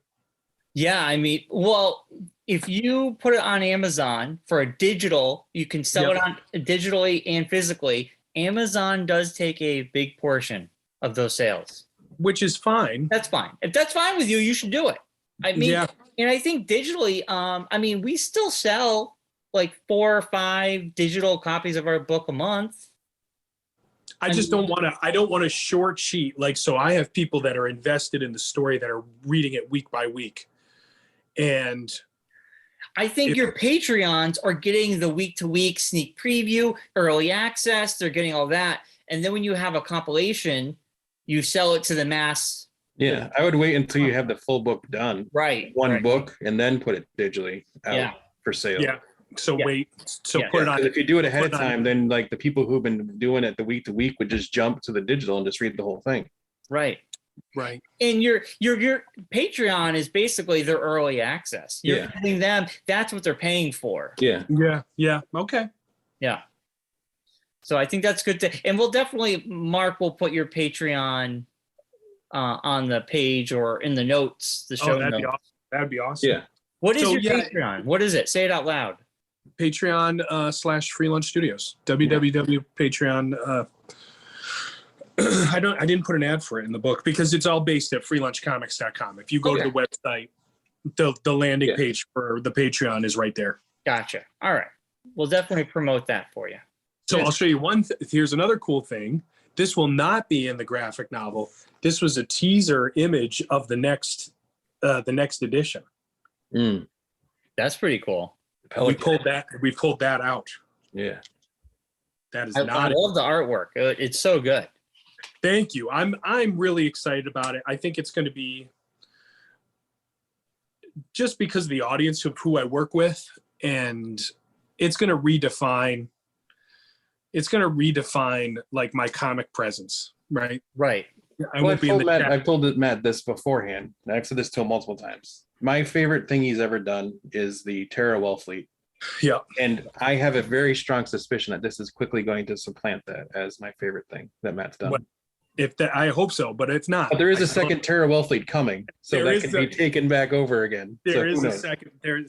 Yeah, I mean, well, if you put it on Amazon for a digital, you can sell it on digitally and physically. Amazon does take a big portion of those sales. Which is fine. That's fine. If that's fine with you, you should do it. I mean, and I think digitally, I mean, we still sell like 4 or 5 digital copies of our book a month. I don't want to short sheet. Like, so I have people that are invested in the story that are reading it week by week. And I think your Patreons are getting the week-to-week sneak preview, early access. They're getting all that. And then when you have a compilation, you sell it to the mass. Yeah, I would wait until you have the full book done. Right. One book, and then put it digitally out for sale. Yeah. So wait. So put it on. If you do it ahead of time, then like the people who've been doing it the week to week would just jump to the digital and just read the whole thing. Right. Right. And your Patreon is basically their early access. You're giving them, that's what they're paying for. Yeah. Yeah. Yeah. Okay. Yeah. So I think that's good and we'll definitely, Mark will put your Patreon on the page or in the notes, the show notes. That'd be awesome. Yeah. What is your Patreon? What is it? Say it out loud. Patreon / Free Lunch Studios. www.patreon. I didn't put an ad for it in the book because it's all based at freelunchcomics.com. If you go to the website, the landing page for the Patreon is right there. Gotcha. All right. We'll definitely promote that for you. So I'll show you here's another cool thing. This will not be in the graphic novel. This was a teaser image of the next edition. That's pretty cool. We pulled that out. Yeah. That is I love the artwork. It's so good. Thank you. I'm really excited about it. I think it's going to be just because of the audience of who I work with, and it's going to redefine like my comic presence, right? Right. I've told Matt this beforehand. I've said this to him multiple times. My favorite thing he's ever done is the Terra Wellfleet. Yeah. And I have a very strong suspicion that this is quickly going to supplant that as my favorite thing that Matt's done. I hope so, but if not. But there is a second Terra Wellfleet coming, so that can be taken back over again. There is a second Terra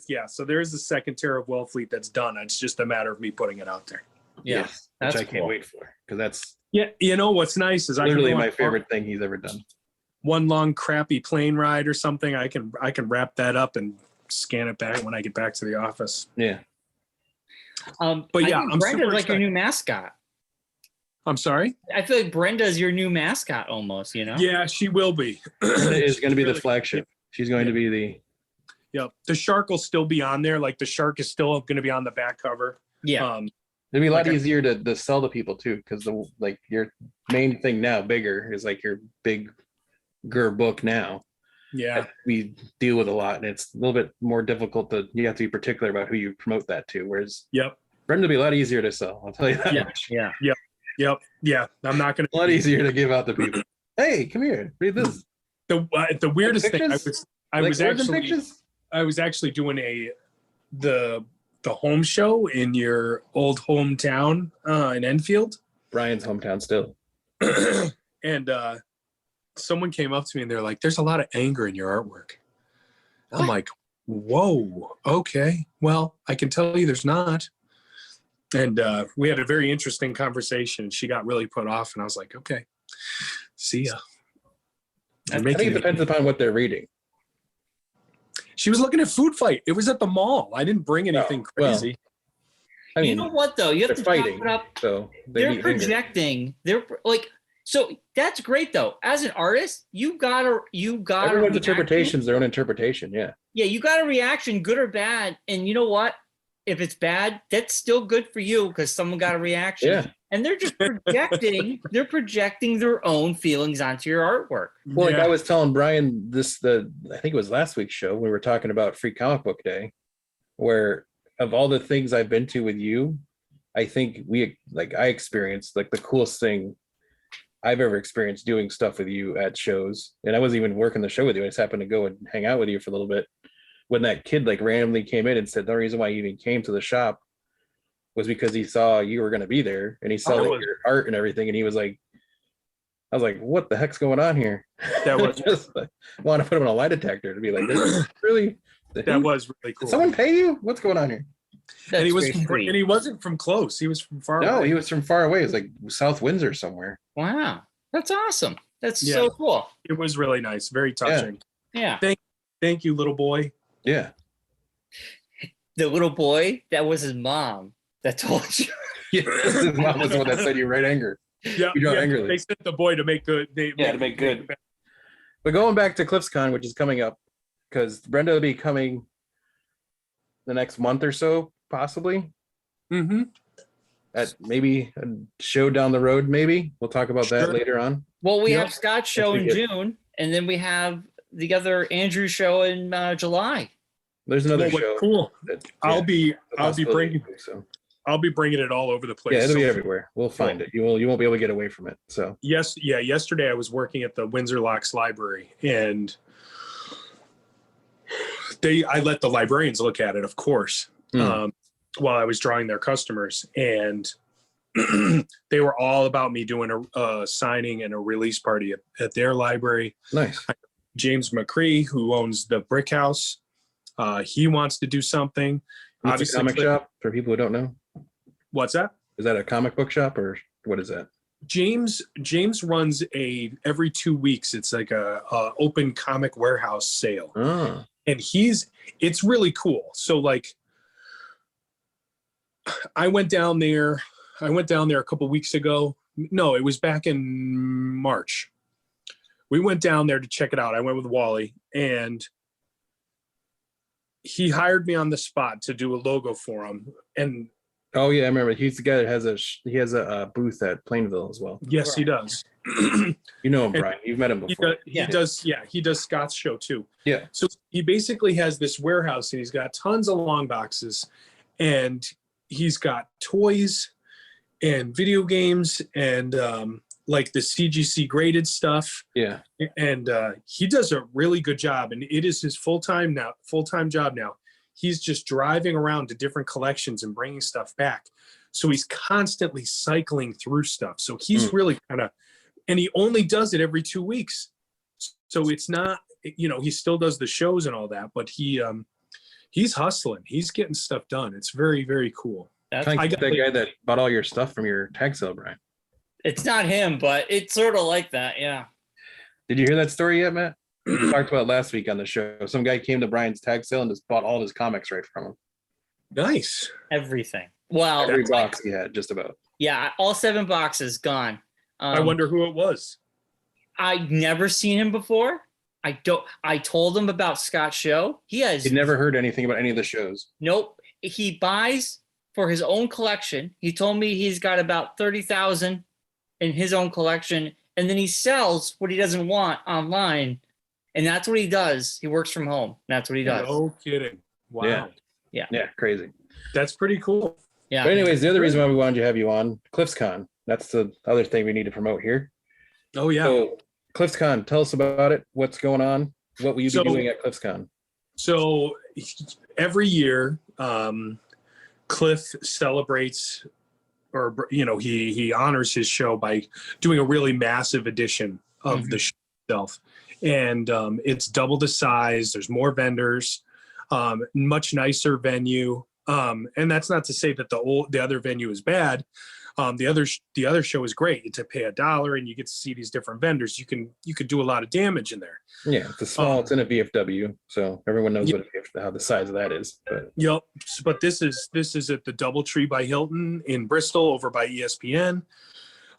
Wellfleet that's done. It's just a matter of me putting it out there. Yeah. Which I can't wait for, because that's you know what's nice is literally my favorite thing he's ever done. One long crappy plane ride or something, I can wrap that up and scan it back when I get back to the office. Yeah. But yeah, I'm Brenda's like your new mascot. I'm sorry? I feel like Brenda's your new mascot almost, you know? Yeah, she will be. Brenda is going to be the flagship. She's going to be the... Yep. The shark will still be on there. Like the shark is still going to be on the back cover. Yeah. It'd be a lot easier to sell to people too, because your main thing now, bigger, is like your bigger book now. Yeah. We deal with a lot, and it's a little bit more difficult you have to be particular about who you promote that to. Whereas Brenda will be a lot easier to sell. I'll tell you that much. Yeah. Yeah. I'm not going to. A lot easier to give out to people. Hey, come here, read this. The weirdest thing I was actually doing the home show in your old hometown in Enfield. Brian's hometown still. And someone came up to me and they're like, there's a lot of anger in your artwork. I'm like, whoa, okay. Well, I can tell you there's not. And we had a very interesting conversation. She got really put off and I was like, okay, see ya. I think it depends upon what they're reading. She was looking at Food Fight. It was at the mall. I didn't bring anything crazy. I mean, you know what though? You have to fighting chop it up. So they're projecting. They're like, So that's great though. As an artist, you got Everyone's interpretation's their own interpretation. Yeah. Yeah, you got a reaction, good or bad. And you know what? If it's bad, that's still good for you because someone got a reaction. Yeah. And they're just they're projecting their own feelings onto your artwork. Well, like I was telling Brian I think it was last week's show, we were talking about Free Comic Book Day, where of all the things I've been to with you, I think I experienced like the coolest thing I've ever experienced doing stuff with you at shows. And I wasn't even working the show with you. I just happened to go and hang out with you for a little bit. When that kid like randomly came in and said the reason why he even came to the shop was because he saw you were going to be there and he saw like your art and everything. And he was like, I was like, what the heck's going on here? That was just like, want to put him on a lie detector to be like, really? That was really cool. Did someone pay you? What's going on here? And he wasn't from close. He was from far away. No, he was from far away. It was like South Windsor somewhere. Wow. That's awesome. That's so cool. It was really nice. Very touching. Yeah. Thank you, little boy. Yeah. The little boy, that was his mom that told you. Yeah, his mom was the one that said you right anger. Yeah, you angrily. They sent the boy to make good. To make good. But going back to CliffsCon, which is coming up, because Brenda will be coming the next month or so, possibly. Mm-hmm. At maybe a show down the road, maybe. We'll talk about that later on. Well, we have Scott's show in June, and then we have the other Andrew show in July. There's another show. Cool. I'll be bringing it all over the place. Yeah, it'll be everywhere. We'll find it. You won't be able to get away from it. So yesterday I was working at the Windsor Locks Library, and I let the librarians look at it, of course, while I was drawing their customers, and they were all about me doing a signing and a release party at their library. Nice. James McCree, who owns the Brick House, he wants to do something. It's a comic shop for people who don't know. What's that? Is that a comic book shop or what is that? James runs every 2 weeks. It's like a open comic warehouse sale, and it's really cool. So like, I went down there a couple weeks ago. No, it was back in March. We went down there to check it out. I went with Wally, and he hired me on the spot to do a logo for him. And oh yeah, I remember. He's the guy that has a booth at Plainville as well. Yes, he does. You know him, Brian. You've met him before. He does. Yeah, he does Scott's show too. Yeah. So he basically has this warehouse, and he's got tons of long boxes, and he's got toys and video games and like the CGC graded stuff. Yeah. And he does a really good job, and it is his full-time job now. He's just driving around to different collections and bringing stuff back. So he's constantly cycling through stuff. So he's really and he only does it every 2 weeks. So it's not, he still does the shows and all that, but he's hustling. He's getting stuff done. It's very, very cool. I got that guy that bought all your stuff from your tag sale, Brian. It's not him, but it's sort of like that. Yeah. Did you hear that story yet, Matt? We talked about it last week on the show. Some guy came to Brian's tag sale and just bought all his comics right from him. Nice. Everything. Well, every box he had, just about. Yeah, all 7 boxes gone. I wonder who it was. I'd never seen him before. I told him about Scott's show. He'd never heard anything about any of the shows. Nope. He buys for his own collection. He told me he's got about 30,000 in his own collection, and then he sells what he doesn't want online, and that's what he does. He works from home. That's what he does. No kidding. Wow. Yeah. Crazy. That's pretty cool. Yeah. But anyways, the other reason why we wanted to have you on, CliffsCon. That's the other thing we need to promote here. Oh yeah. So CliffsCon, tell us about it. What's going on? What will you be doing at CliffsCon? So every year, Cliff celebrates, or he honors his show by doing a really massive edition of the show itself, and it's double the size. There's more vendors, much nicer venue, and that's not to say that the other venue is bad. The other show is great. You pay $1 and you get to see these different vendors. You could do a lot of damage in there. Yeah, it's it's in a VFW, so everyone knows how the size of that is. But. Yep. But this is at the DoubleTree by Hilton in Bristol, over by ESPN.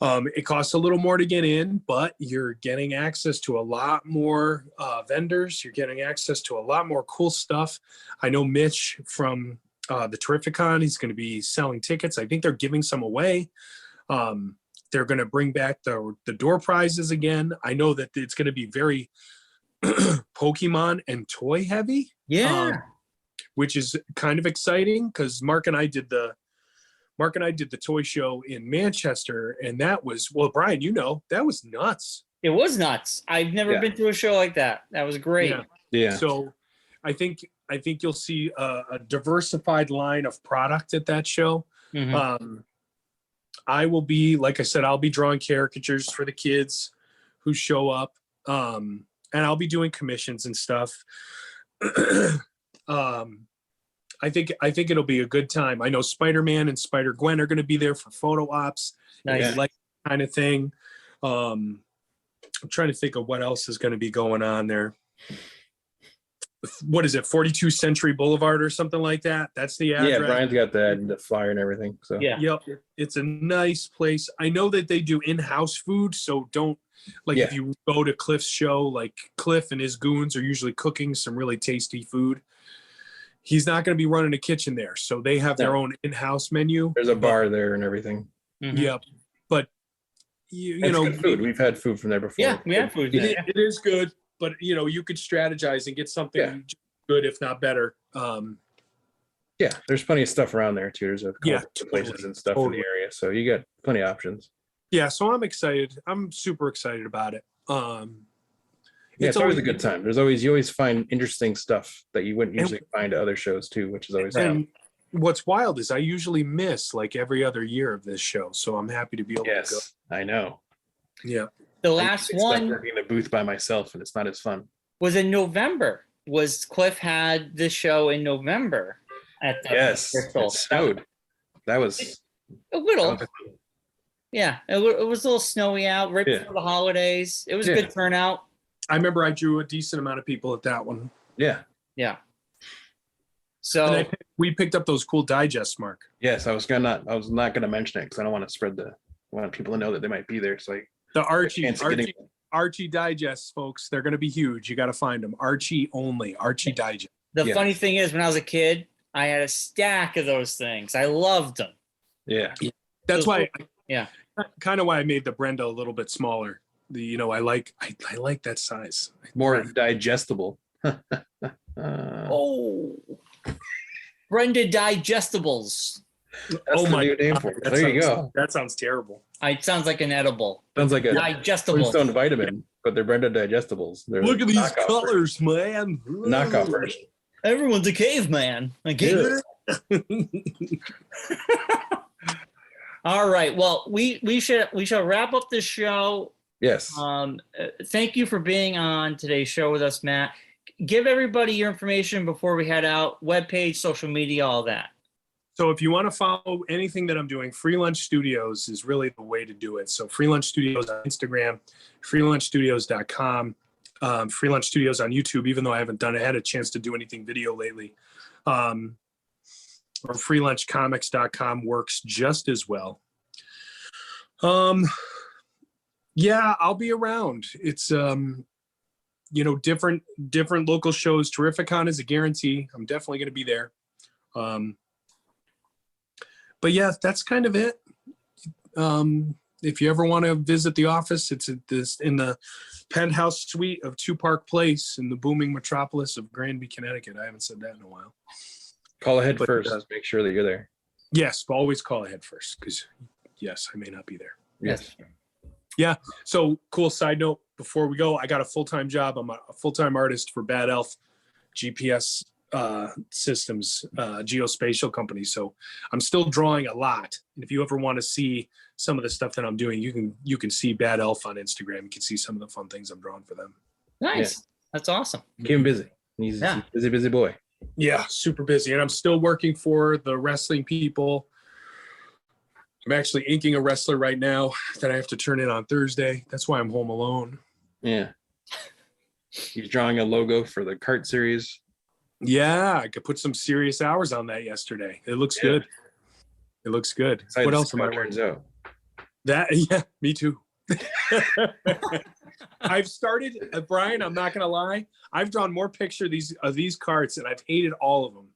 It costs a little more to get in, but you're getting access to a lot more vendors. You're getting access to a lot more cool stuff. I know Mitch from the Terrificon, he's going to be selling tickets. I think they're giving some away. They're going to bring back the door prizes again. I know that it's going to be very Pokemon and toy heavy. Yeah. Which is kind of exciting because Mark and I did the toy show in Manchester, and that was, well, Brian, that was nuts. It was nuts. I've never been to a show like that. That was great. Yeah. So I think you'll see a diversified line of product at that show. Mhm. I will be, like I said, I'll be drawing caricatures for the kids who show up. And I'll be doing commissions and stuff. I think it'll be a good time. I know Spider-Man and Spider-Gwen are going to be there for photo ops. Nice. Like kind of thing. I'm trying to think of what else is going to be going on there. What is it? 42 Century Boulevard or something like that. That's the address. Yeah, Brian's got the flyer and everything. So Yeah. Yep. It's a nice place. I know that they do in-house food, so don't if you go to Cliff's show, like Cliff and his goons are usually cooking some really tasty food. He's not going to be running a kitchen there, so they have their own in-house menu. There's a bar there and everything. Mhm. Yep. But you know, good food. We've had food from there before. Yeah, we had food there. it is good, but you could strategize and get something good, if not better. Yeah, there's plenty of stuff around there too. There's a couple places totally, and stuff in the area, so you got plenty of options. Yeah, so I'm excited. I'm super excited about it. It's always a good time. You always find interesting stuff that you wouldn't usually find at other shows too, which is always fun. What's wild is I usually miss like every other year of this show, so I'm happy to be able to go. Yes, I know. Yeah. The last one working in a booth by myself, and it's not as fun. Was in November. Was Cliff had this show in November at the Bristol. It snowed. That was a little. Yeah, it was a little snowy out right before the holidays. It was a good turnout. I remember I drew a decent amount of people at that one. Yeah. Yeah. So we picked up those cool digests, Mark. Yes, I was not gonna mention it because I don't want to want people to know that they might be there. So the Archie digests, folks, they're gonna be huge. You gotta find them. Archie only. Archie digest. The funny thing is, when I was a kid, I had a stack of those things. I loved them. Yeah. That's why. Yeah. Kind of why I made the Brenda a little bit smaller. I like that size. More digestible. Oh, Brenda Digestibles. That's the new name for it. There you go. That sounds terrible. It sounds like an edible. Sounds like a digestible Flintstone vitamin, but they're Brenda Digestibles. Look at these colors, man. Knockoff version. Everyone's a caveman. A caveman. All right. Well, we shall wrap up this show. Yes. Thank you for being on today's show with us, Matt. Give everybody your information before we head out. Webpage, social media, all that. So if you want to follow anything that I'm doing, Free Lunch Studios is really the way to do it. So Free Lunch Studios on Instagram, freelunchstudios.com, Free Lunch Studios on YouTube, even though I haven't had a chance to do anything video lately. Or freelunchcomics.com works just as well. Yeah, I'll be around. It's different local shows. Terrificon is a guarantee. I'm definitely going to be there. But yeah, that's kind of it. If you ever want to visit the office, it's in the penthouse suite of Two Park Place in the booming metropolis of Granby, Connecticut. I haven't said that in a while. Call ahead first. Make sure that you're there. Yes, but always call ahead first because, yes, I may not be there. Yes. Yeah. So cool side note before we go, I got a full-time job. I'm a full-time artist for Bad Elf GPS systems, geospatial company. So I'm still drawing a lot. And if you ever want to see some of the stuff that I'm doing, you can see Bad Elf on Instagram. You can see some of the fun things I'm drawing for them. Nice. Yeah. That's awesome. Keep him busy. He's a busy boy. Yeah, super busy. And I'm still working for the wrestling people. I'm actually inking a wrestler right now that I have to turn in on Thursday. That's why I'm home alone. Yeah. He's drawing a logo for the kart series. Yeah, I could put some serious hours on that yesterday. It looks good. It looks good. Excited what else am I turns out? Yeah, me too. I've started, Brian, I'm not gonna lie, I've drawn more pictures of these carts and I've hated all of them,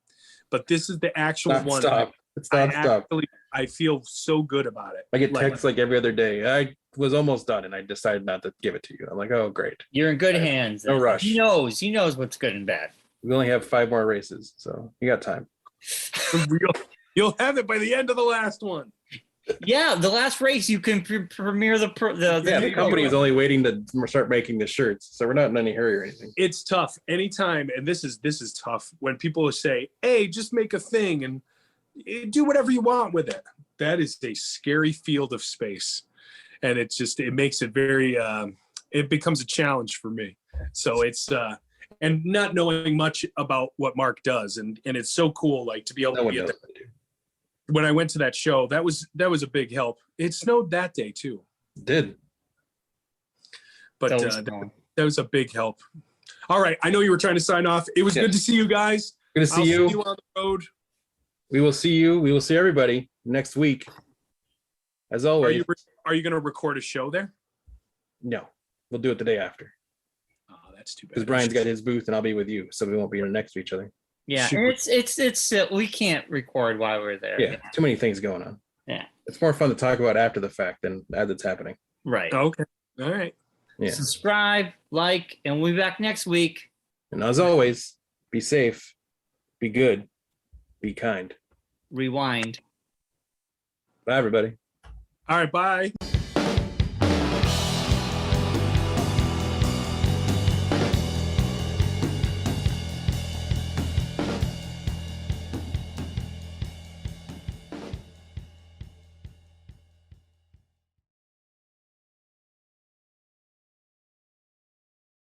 but this is the actual one. Stop. It's not stop. I feel so good about it. I get texts like every other day. I was almost done and I decided not to give it to you. I'm like, oh, great. You're in good hands. No rush. He knows what's good and bad. We only have 5 more races, so you got time. You'll have it by the end of the last one. Yeah, the last race you can premiere the company is only waiting to start making the shirts, so we're not in any hurry or anything. It's tough anytime, and this is tough when people say, "Hey, just make a thing and do whatever you want with it." That is a scary field of space, and it makes it very. It becomes a challenge for me. So it's and not knowing much about what Mark does, and it's so cool, like to be able to be at the. When I went to that show, that was a big help. It snowed that day too. It did. But that was a big help. All right. I know you were trying to sign off. It was good to see you guys. Good to see you. See you on the road. We will see you. We will see everybody next week. As always. Are you going to record a show there? No. We'll do it the day after. Oh, that's too bad. Because Brian's got his booth and I'll be with you. So we won't be next to each other. Yeah, it's we can't record while we're there. Yeah, too many things going on. Yeah, it's more fun to talk about after the fact than as it's happening. Right. Okay. All right. Yeah. Subscribe, like, and we'll be back next week. And as always, be safe, be good, be kind. Rewind. Bye, everybody. All right. Bye.